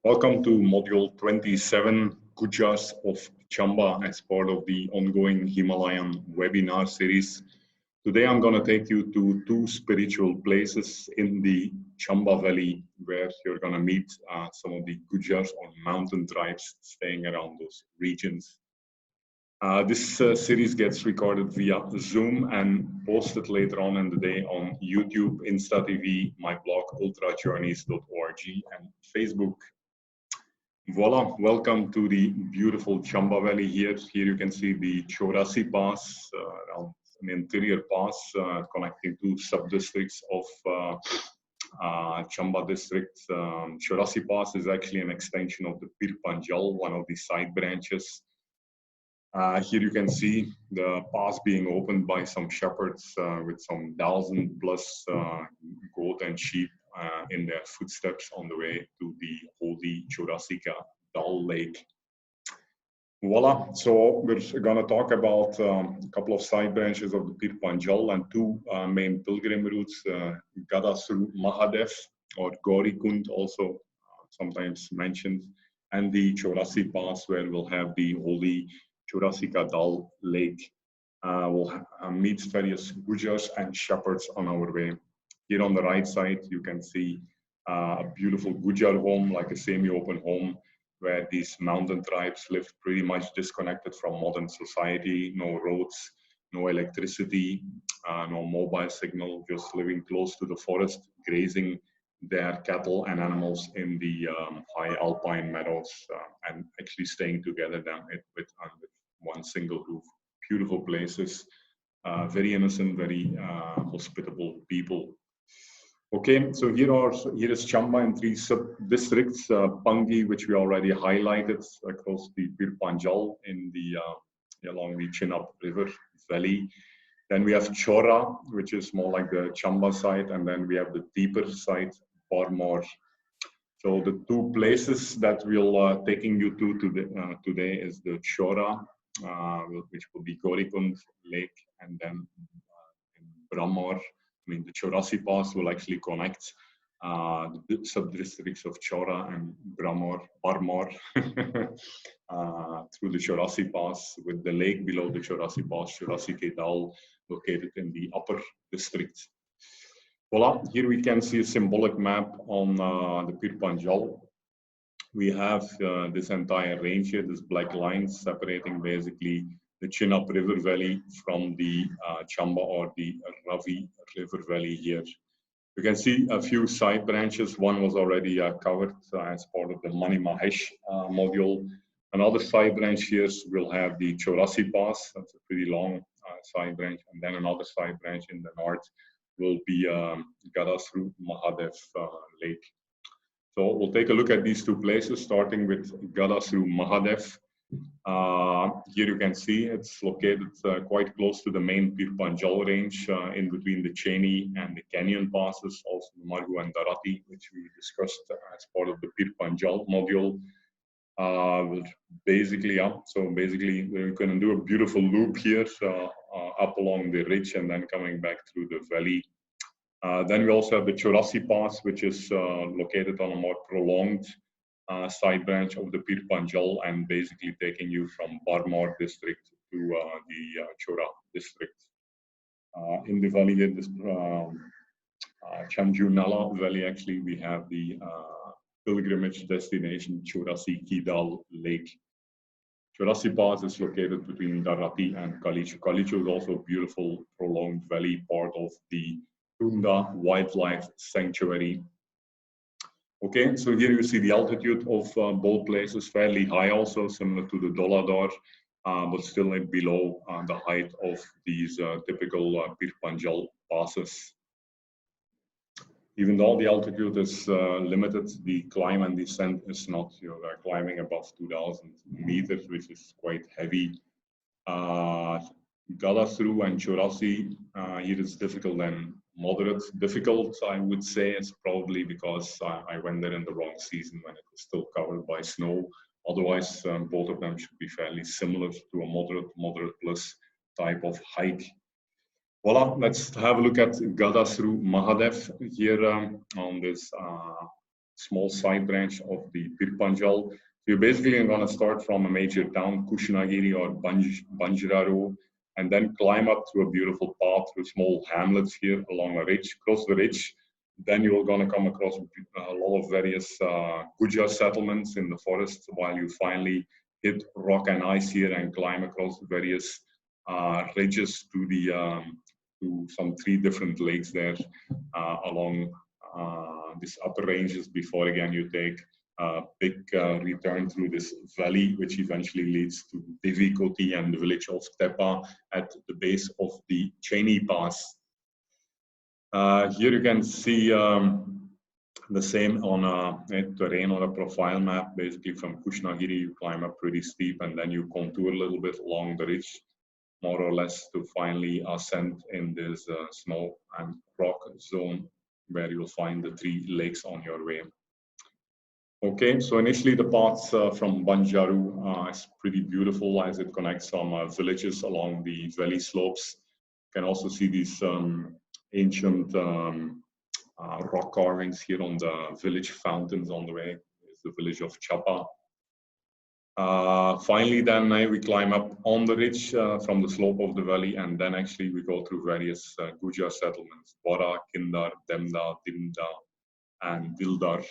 Welcome to Module 27, Gujas of Chamba as part of the ongoing Himalayan webinar series. Today I'm going to take you to two spiritual places in the Chamba Valley where you're going to meet some of the Gujas or mountain tribes staying around those regions. This series gets recorded via Zoom and posted later on in the day on YouTube, Insta TV, my blog ultrajourneys.org and Facebook. Voila, welcome to the beautiful Chamba Valley here. Here you can see the Chorasi Pass, an interior pass connecting two sub-districts of Chamba district. Chorasi Pass is actually an extension of the Pir Panjal, one of the side branches. Here you can see the pass being opened by some shepherds with some 1,000 plus goat and sheep in their footsteps on the way to the holy Chorasika Dal Lake. Voila, so we're going to talk about a couple of side branches of the Pir Panjal and two main pilgrim routes, Gadasru Mahadev or Gaurikund also sometimes mentioned, and the Chorasi Pass where we'll have the holy Chorasika Dal Lake. We'll meet various Gujas and shepherds on our way. Here on the right side, you can see a beautiful Gujar home, like a semi-open home, where these mountain tribes live pretty much disconnected from modern society, no roads, no electricity, no mobile signal, just living close to the forest, grazing their cattle and animals in the high alpine meadows and actually staying together with one single roof. Beautiful places, very innocent, very hospitable people. Okay, so here is Chamba in three sub-districts, Pangi, which we already highlighted across the Pir Panjal in the along the Chinab River Valley. Then we have Chora, which is more like the Chamba side, and then we have the deeper side, Barmor. So the two places that we'll taking you to today is the Chora, which will be Gaurikund Lake, and then in Barmor. I mean, the Chorasi Pass will actually connect the sub-districts of Chora and Barmor through the Chorasi Pass with the lake below the Chorasi Pass, Chorasika Dal, located in the upper district. Voila, here we can see a symbolic map on the Pir Panjal. We have this entire range here, this black line separating basically the Chinab River Valley from the Chamba or the Ravi River Valley here. You can see a few side branches. One was already covered as part of the Mani Mahesh module. Another side branch here will have the Chorasi Pass. That's a pretty long side branch. And then another side branch in the north will be Gadasru Mahadev Lake. So we'll take a look at these two places, starting with Gadasru Mahadev. Here you can see it's located quite close to the main Pir Panjal range, in between the Cheni and the Canyon passes, also the Margu and Darati, which we discussed as part of the Pir Panjal module. So basically we're going to do a beautiful loop here up along the ridge and then coming back through the valley. Then we also have the Chorasi Pass, which is located on a more prolonged side branch of the Pir Panjal and basically taking you from Barmor district to the Chora district. In the valley, in this Chamju Nala Valley, actually, we have the pilgrimage destination Chorasika Dal Lake. Chorasi Pass is located between Darati and Kalichu. Kalichu is also a beautiful prolonged valley, part of the Tunda Wildlife Sanctuary. Okay, so here you see the altitude of both places, fairly high also, similar to the Dolador, but still below the height of these typical Pir Panjal passes. Even though the altitude is limited, the climb and descent is not. You're climbing above 2,000 meters, which is quite heavy. Gadasru and Chorasi, here is difficult and moderate. Difficult, I would say, is probably because I went there in the wrong season when it was still covered by snow. Otherwise, both of them should be fairly similar to a moderate plus type of hike. Voila, let's have a look at Gadasru Mahadev here on this small side branch of the Pirpanjal. You're basically going to start from a major town, Kushnagiri or Banjararo, and then climb up through a beautiful path through small hamlets here along a ridge, across the ridge. Then you're going to come across a lot of various Gujar settlements in the forest while you finally hit rock and ice here and climb across various ridges to the to some 3 different lakes there along these upper ranges before again you take a big return through this valley, which eventually leads to Devikoti and the village of Tepa at the base of the Cheney Pass. Here you can see the same on a terrain on a profile map. Basically from Kushnagiri, you climb up pretty steep and then you contour a little bit along the ridge, more or less to finally ascend in this snow and rock zone where you'll find the 3 lakes on your way. Okay, so initially the path from Banjaru is pretty beautiful as it connects some villages along the valley slopes. You can also see these ancient rock carvings here on the village fountains on the way. It's the village of Chamba. Finally, then we climb up on the ridge from the slope of the valley, and then actually we go through various Gujar settlements, Bora, Kindar, Demda, Dimda, and Dildar.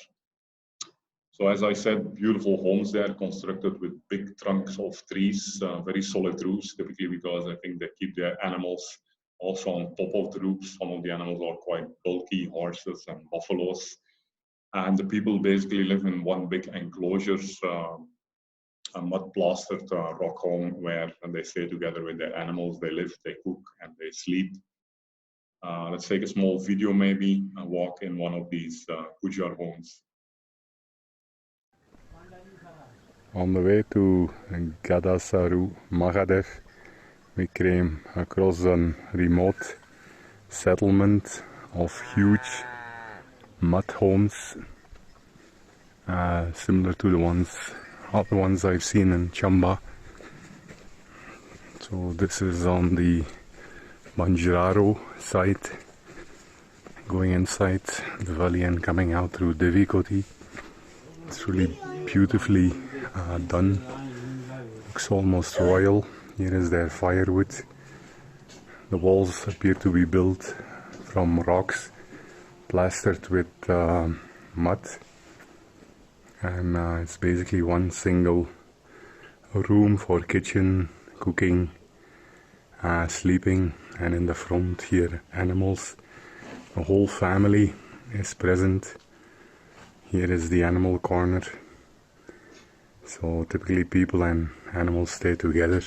So as I said, beautiful homes there constructed with big trunks of trees, very solid roofs, typically because I think they keep their animals also on top of the roofs. Some of the animals are quite bulky, horses and buffaloes. And the people basically live in one big enclosures, a mud plastered rock home where they stay together with their animals, they live, they cook, and they sleep. Let's take a small video maybe, a walk in one of these Gujar homes. On the way to Gadasaru Mahadev, we came across a remote settlement of huge mud homes, similar to the other ones I've seen in Chamba. So this is on the Banjararo side, going inside the valley and coming out through Devikoti. It's really beautifully done. Looks almost royal. Here is their firewood. The walls appear to be built from rocks plastered with mud, and it's basically one single room for kitchen, cooking, sleeping, and in the front here animals. The whole family is present. Here is the animal corner. So typically people and animals stay together.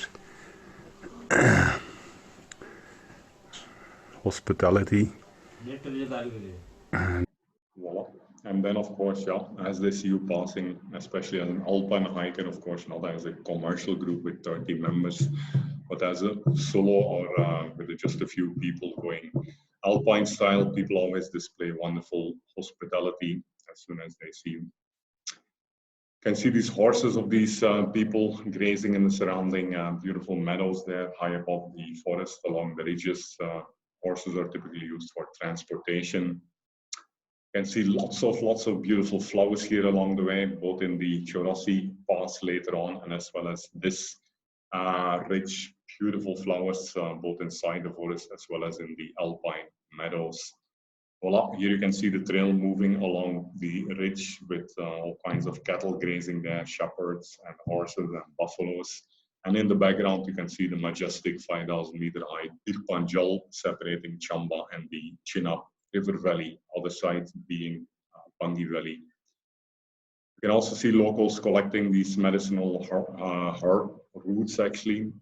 Hospitality. And voila. And then of course, yeah, as they see you passing, especially as an alpine hiker, of course, not as a commercial group with 30 members, but as a solo or with just a few people going alpine style, people always display wonderful hospitality as soon as they see you. You can see these horses of these people grazing in the surrounding beautiful meadows there high above the forest along the ridges. Horses are typically used for transportation. You can see lots of beautiful flowers here along the way, both in the Chorasi Pass later on and as well as this rich, beautiful flowers both inside the forest as well as in the alpine meadows. Voila, here you can see the trail moving along the ridge with all kinds of cattle grazing there, shepherds and horses and buffaloes. And in the background, you can see the majestic 5,000-meter high Pirpanjal separating Chamba and the Chenab River Valley, other side being Bangi Valley. You can also see locals collecting these medicinal herb roots, actually,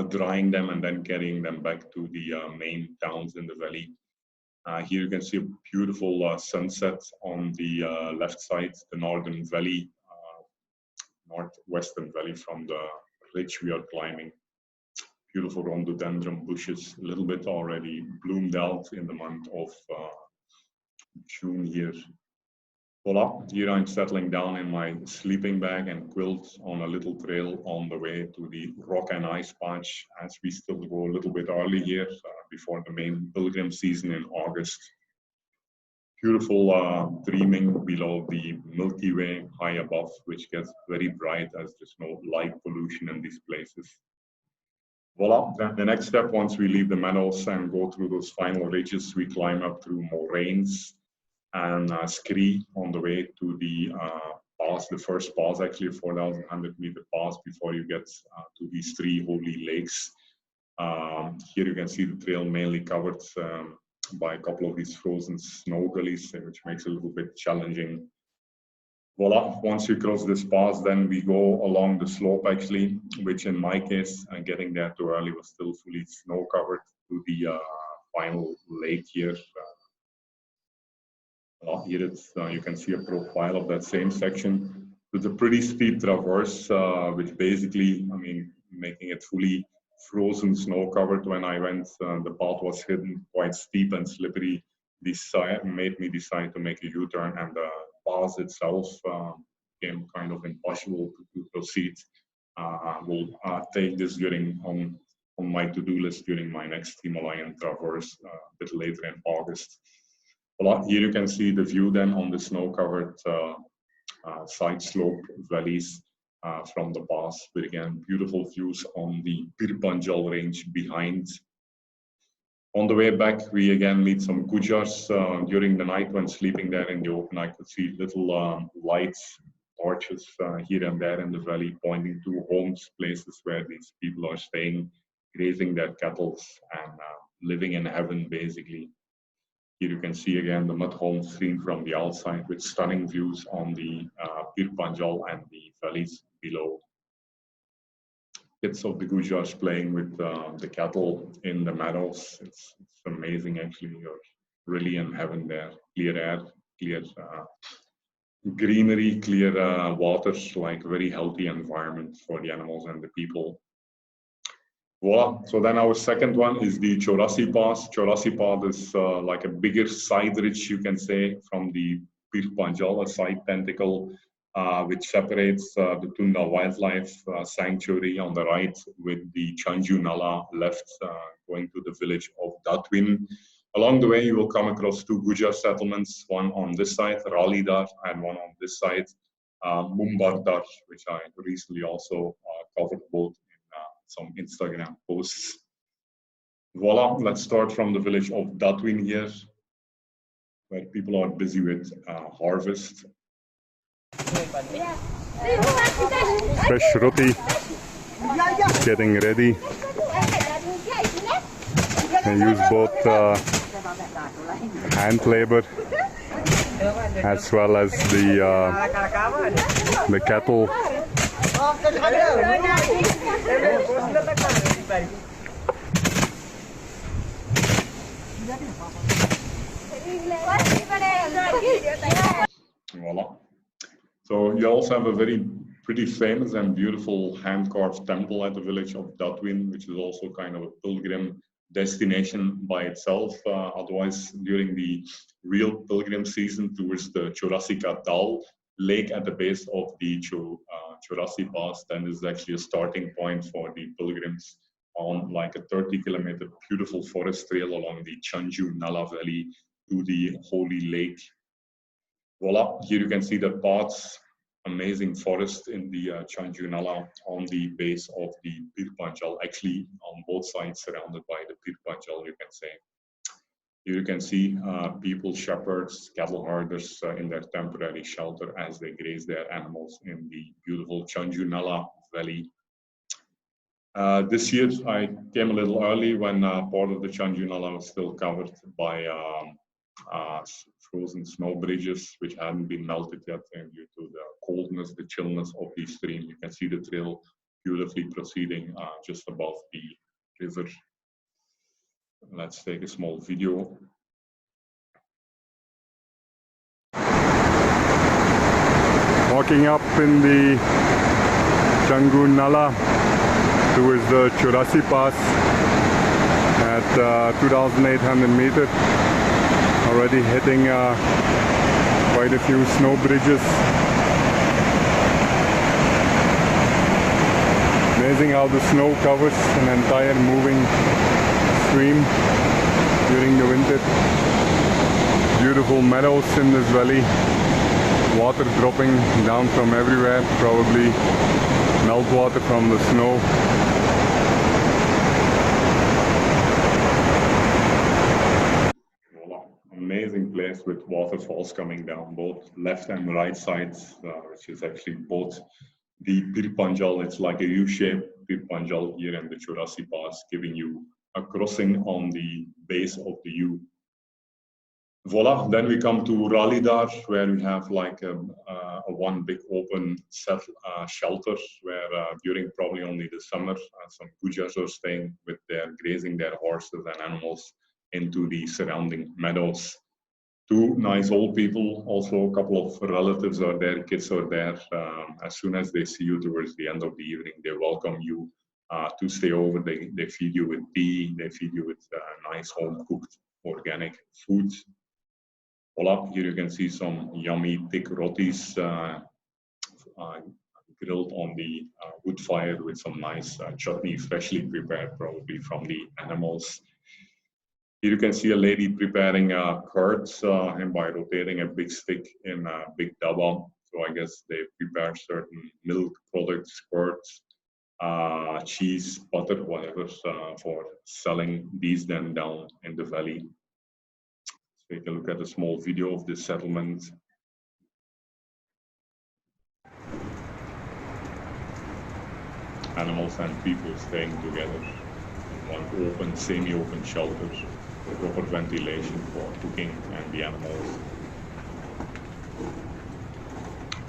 drying them and then carrying them back to the main towns in the valley. Here you can see a beautiful sunset on the left side, the northern valley, northwestern valley from the ridge we are climbing. Beautiful rhododendron bushes, a little bit already bloomed out in the month of June here. Voila, here I'm settling down in my sleeping bag and quilt on a little trail on the way to the rock and ice patch, as we still go a little bit early here before the main pilgrim season in August. Beautiful dreaming below the Milky Way high above, which gets very bright as there's no light pollution in these places. Voila, then the next step, once we leave the meadows and go through those final ridges, we climb up through moraines and scree on the way to the pass, the first pass, actually a 4,100-meter pass before you get to these three holy lakes. Here you can see the trail mainly covered by a couple of these frozen snow gullies, which makes it a little bit challenging. Voila, once you cross this pass, then we go along the slope actually, which in my case, getting there too early was still fully snow covered to the final lake here. Here it's, you can see a profile of that same section. It's a pretty steep traverse, which basically, I mean, making it fully frozen snow covered. When I went, the path was hidden, quite steep and slippery. This made me decide to make a U-turn, and the pass itself became kind of impossible to proceed. We'll take this on my to-do list during my next Himalayan traverse a bit later in August. Here you can see the view then on the snow-covered side slope valleys from the pass, but again, beautiful views on the Pir Panjal range behind. On the way back, we again meet some Gujars. During the night when sleeping there in the open, I could see little lights, torches here and there in the valley pointing to homes, places where these people are staying, grazing their cattle and living in heaven, basically. Here you can see again the mud homes seen from the outside with stunning views on the Pir Panjal and the valleys below. Kids of the Gujars playing with the cattle in the meadows. It's amazing, actually. You're really in heaven there. Clear air, clear greenery, clear water, like very healthy environment for the animals and the people. Voila. So then our second one is the Chorasi Pass. Chorasi Pass is like a bigger side ridge, you can say, from the Pir Panjal, a side tentacle, which separates the Tunda Wildlife Sanctuary on the right with the Chanju Nala left, going to the village of Datwin. Along the way, you will come across two Gujar settlements, one on this side, Ralidar, and one on this side, Mumbardar, which I recently also covered both in some Instagram posts. Voila, let's start from the village of Datwin here, where people are busy with harvest. Fresh roti, getting ready. They use both hand labor as well as the cattle. Voila. So you also have a pretty famous and beautiful hand-carved temple at the village of Datwin, which is also kind of a pilgrim destination by itself. Otherwise, during the real pilgrim season towards the Chorasika Dal lake at the base of the Chorasi Pass, then is actually a starting point for the pilgrims on like a 30-kilometer beautiful forest trail along the Chanju Nala Valley to the Holy Lake. Voila, here you can see the paths, amazing forest in the Chanju Nala on the base of the Pir Panjal, actually on both sides surrounded by the Pir Panjal, you can say. Here you can see people, shepherds, cattle herders in their temporary shelter as they graze their animals in the beautiful Chanju Nala Valley. This year I came a little early when part of the Chanju Nala was still covered by frozen snow bridges, which hadn't been melted yet, and due to the coldness, the chillness of the stream, you can see the trail beautifully proceeding just above the river. Let's take a small video. Walking up in the Chanju Nala towards the Chorasi Pass at 2,800 meters. Already hitting quite a few snow bridges. Amazing how the snow covers an entire moving stream during the winter. beautiful meadows in this valley. Water dropping down from everywhere, probably meltwater from the snow. Amazing place with waterfalls coming down both left and right sides, which is actually both the Bir Panjal. It's like a U-shaped Bir Panjal here in the Churasi Pass, giving you a crossing on the base of the U. Voila, then we come to Ralidar, where we have like a one big open shelter where during probably only the summer, some Gujas are staying with grazing their horses and animals into the surrounding meadows. Two nice old people, also a couple of relatives are there, kids are there. As soon as they see you towards the end of the evening, they welcome you to stay over. They feed you with tea, they feed you with nice home cooked organic food. Voila, here you can see some yummy thick rotis grilled on the wood fire with some nice chutney, freshly prepared probably from the animals. Here you can see a lady preparing curds and by rotating a big stick in a big dabba. So I guess they prepare certain milk products, curds, cheese, butter, whatever, for selling these then down in the valley. Let's take a look at a small video of this settlement. Animals and people staying together in one open, semi-open shelter, proper ventilation for cooking and the animals.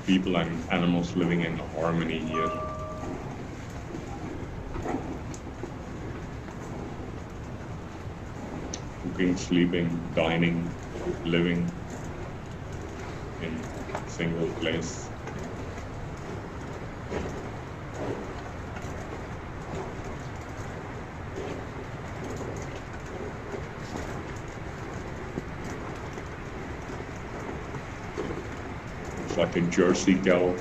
People and animals living in harmony here. Cooking, sleeping, dining, living in a single place. Like a Jersey cow.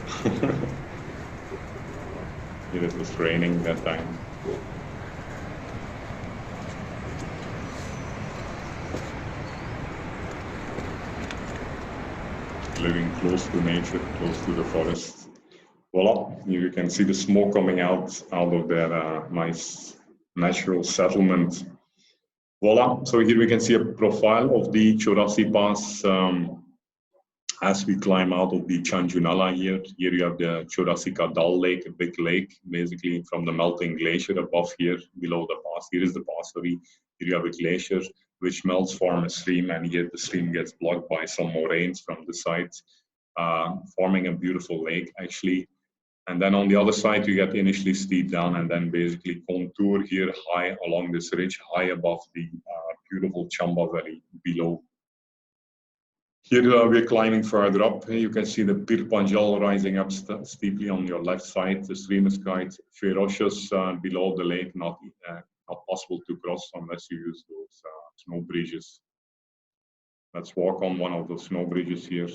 It was raining that time. Living close to nature, close to the forest. Voila, here you can see the smoke coming out of their nice natural settlement. Voila, so here we can see a profile of the Chorasi Pass. As we climb out of the Chanjunala here you have the Chorasika Dal Lake, a big lake, basically from the melting glacier above here, below the pass. Here is the pass, sorry. Here you have a glacier which melts, form a stream, and here the stream gets blocked by some moraines from the sides, forming a beautiful lake, actually. And then on the other side, you get initially steep down and then basically contour here high along this ridge, high above the beautiful Chamba Valley below. Here we're climbing further up. You can see the Bir Panjal rising up steeply on your left side. The stream is quite ferocious below the lake, not possible to cross unless you use those snow bridges. Let's walk on one of those snow bridges here.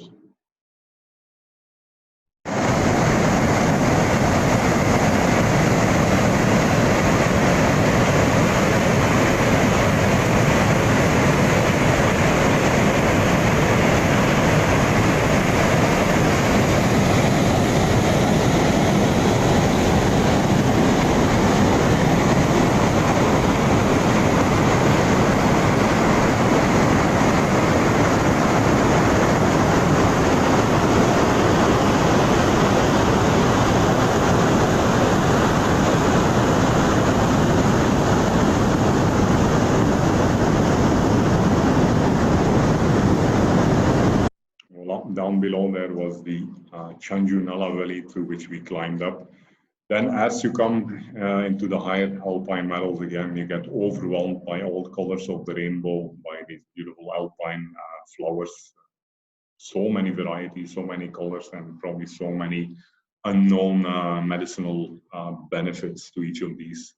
Down below there was the Chanjunala Valley through which we climbed up. Then as you come into the higher alpine meadows again, you get overwhelmed by all colors of the rainbow, by these beautiful alpine flowers. So many varieties, so many colors, and probably so many unknown medicinal benefits to each of these.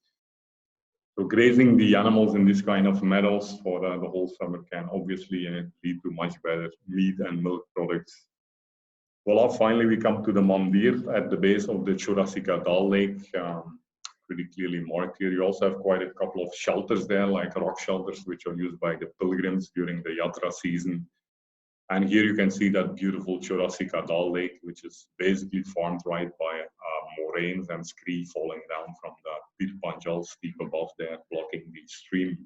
So grazing the animals in this kind of meadows for the whole summer can obviously lead to much better meat and milk products. Well, finally we come to the mandir at the base of the Chorasika Dal Lake, pretty clearly marked here. You also have quite a couple of shelters there, like rock shelters, which are used by the pilgrims during the Yatra season. And here you can see that beautiful Churrasica Dal Lake, which is basically formed right by moraines and scree falling down from the Pir Panjal steep above there, blocking the stream.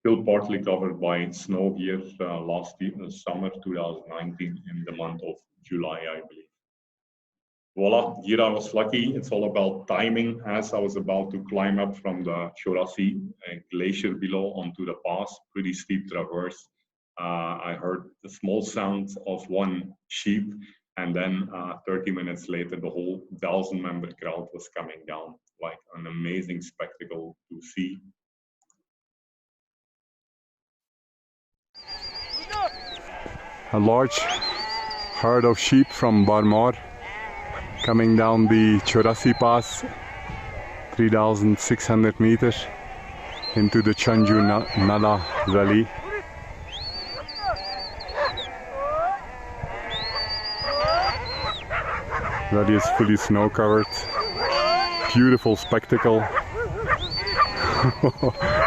Still partly covered by snow here last year, summer 2019, in the month of July, I believe. Voila, here I was lucky. It's all about timing. As I was about to climb up from the Chorasi glacier below onto the pass, pretty steep traverse, I heard the small sound of one sheep, and then 30 minutes later, the whole 1,000-member crowd was coming down. Like an amazing spectacle to see. A large herd of sheep from Barmar coming down the Chorasi Pass, 3,600 meters into the Chanju Nala Valley. Valley is fully snow covered. Beautiful spectacle.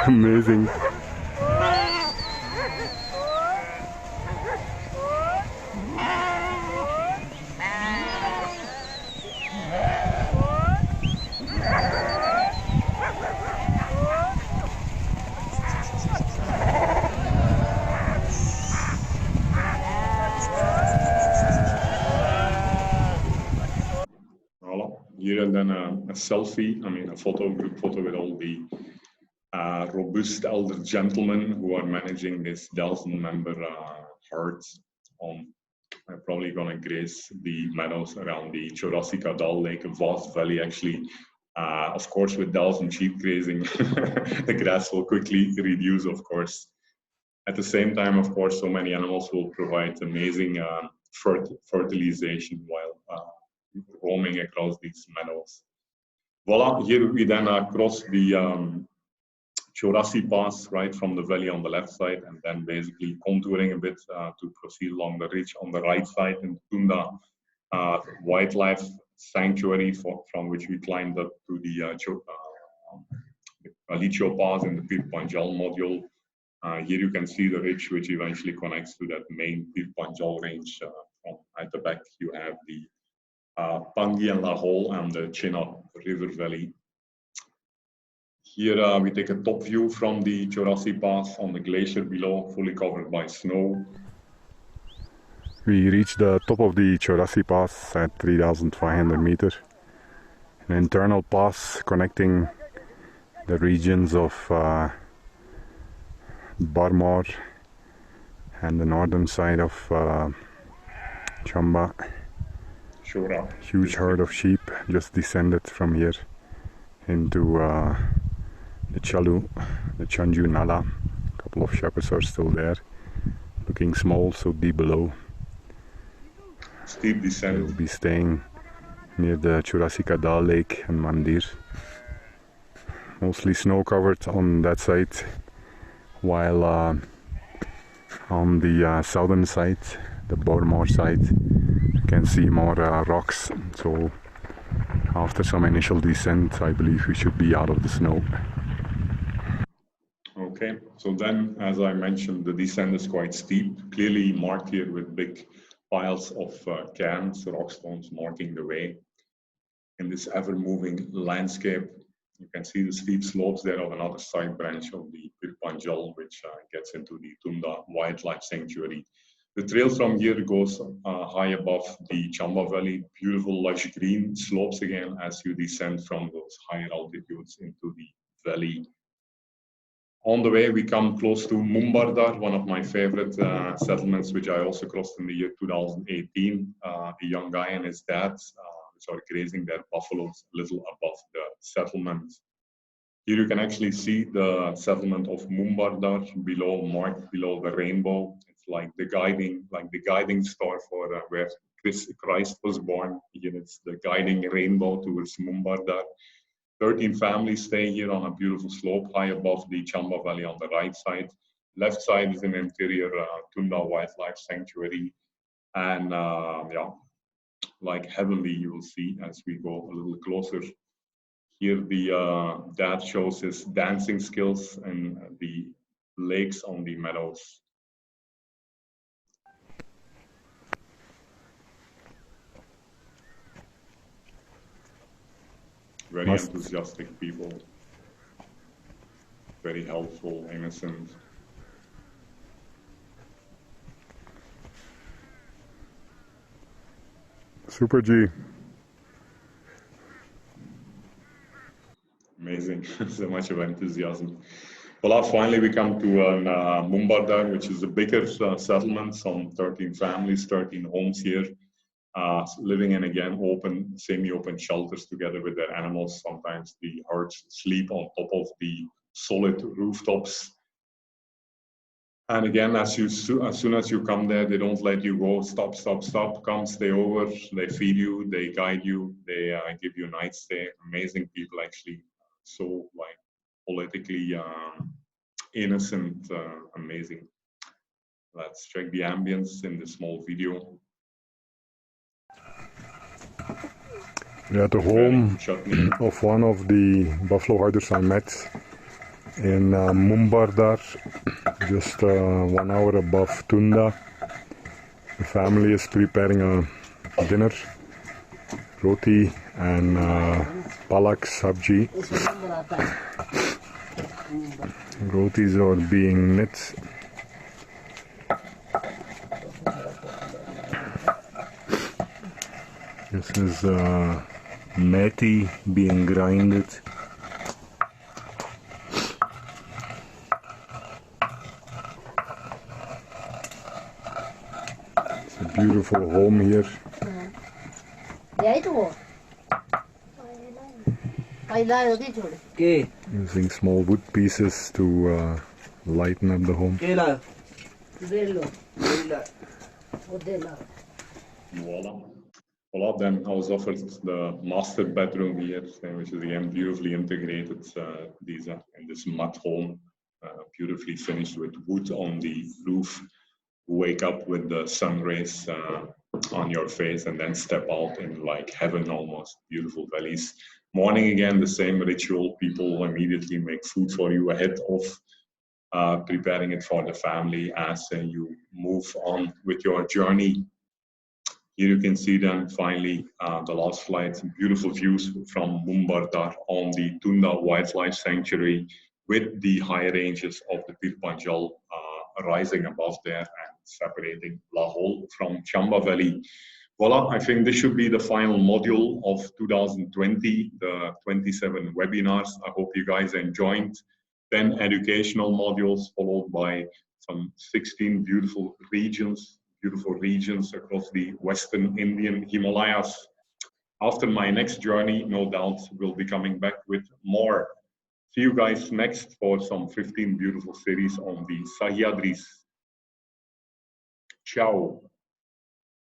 Amazing. Here and then a selfie, a group photo with all the robust elder gentlemen who are managing this 1,000-member herd. I'm probably going to graze the meadows around the Chorasica Dal Lake, a vast valley actually. Of course, with 1,000 sheep grazing, the grass will quickly reduce, of course. At the same time, of course, so many animals will provide amazing fertilization while roaming across these meadows. Voila, here we then cross the Chorasi Pass right from the valley on the left side, and then basically contouring a bit to proceed along the ridge on the right side in Tunda Wildlife Sanctuary, from which we climbed up to the Licho Pass in the Pir Panjal module. Here you can see the ridge which eventually connects to that main Pir Panjal range. At the back you have the Pangi and Lahore and the Chenab River Valley. Here we take a top view from the Chorasi Pass on the glacier below, fully covered by snow. We reached the top of the Chorasi Pass at 3,500 meters. An internal pass connecting the regions of Barmar and the northern side of Chamba. Huge herd of sheep just descended from here into the Chanju Nala. A couple of shepherds are still there, looking small, so deep below. Steep descent. We'll be staying near the Churrasica Dal Lake and Mandir. Mostly snow covered on that side, while on the southern side, the Barmar side, you can see more rocks. So after some initial descent, I believe we should be out of the snow. Okay, so then, as I mentioned, the descent is quite steep, clearly marked here with big piles of cairns, rock stones marking the way. In this ever-moving landscape, you can see the steep slopes there of another side branch of the Pir Panjal, which gets into the Tunda Wildlife Sanctuary. The trail from here goes high above the Chamba Valley, beautiful lush green slopes again as you descend from those higher altitudes into the valley. On the way, we come close to Mumbardar, one of my favorite settlements, which I also crossed in the year 2018. A young guy and his dad, which are grazing their buffaloes a little above the settlement. Here you can actually see the settlement of Mumbardar below, marked below the rainbow. It's like the guiding star for where Christ was born. Here it's the guiding rainbow towards Mumbardar. 13 families stay here on a beautiful slope high above the Chamba Valley on the right side. Left side is an interior Tunda Wildlife Sanctuary. And yeah, like heavenly, you will see as we go a little closer. Here the dad shows his dancing skills and the lakes on the meadows. Very enthusiastic people. Very helpful, innocent. Super G. Amazing. So much of enthusiasm. Well, finally we come to Mumbardar, which is a bigger settlement, some 13 families, 13 homes here, living in, again, open, semi-open shelters together with their animals. Sometimes the herds sleep on top of the solid rooftops. And again, as soon as you come there, they don't let you go. Stop, stop, stop. Come, stay over. They feed you. They guide you. They give you a night stay. Amazing people, actually. So like politically innocent, amazing. Let's check the ambience in the small video. We're at the home of one of the buffalo herders I met in Mumbardar, just 1 hour above Tunda. The family is preparing a dinner, roti and palak sabji. Rotis are being knit. This is methi being grinded. It's a beautiful home here. Using small wood pieces to lighten up the home. Voila. Voila, then I was offered the master bedroom here, which is again beautifully integrated. These are in this mud home, beautifully finished with wood on the roof. Wake up with the sun rays on your face and then step out in like heaven almost. Beautiful valleys. Morning again, the same ritual. People immediately make food for you ahead of preparing it for the family as you move on with your journey. Here you can see then finally the last flight, beautiful views from Mumbardar on the Tunda Wildlife Sanctuary with the high ranges of the Pir Panjal rising above there and separating Lahore from Chamba Valley. Voila, I think this should be the final module of 2020, the 27 webinars. I hope you guys enjoyed. 10 educational modules followed by some 16 beautiful regions across the Western Indian Himalayas. After my next journey, no doubt, we'll be coming back with more. See you guys next for some 15 beautiful cities on the Sahyadris. Ciao.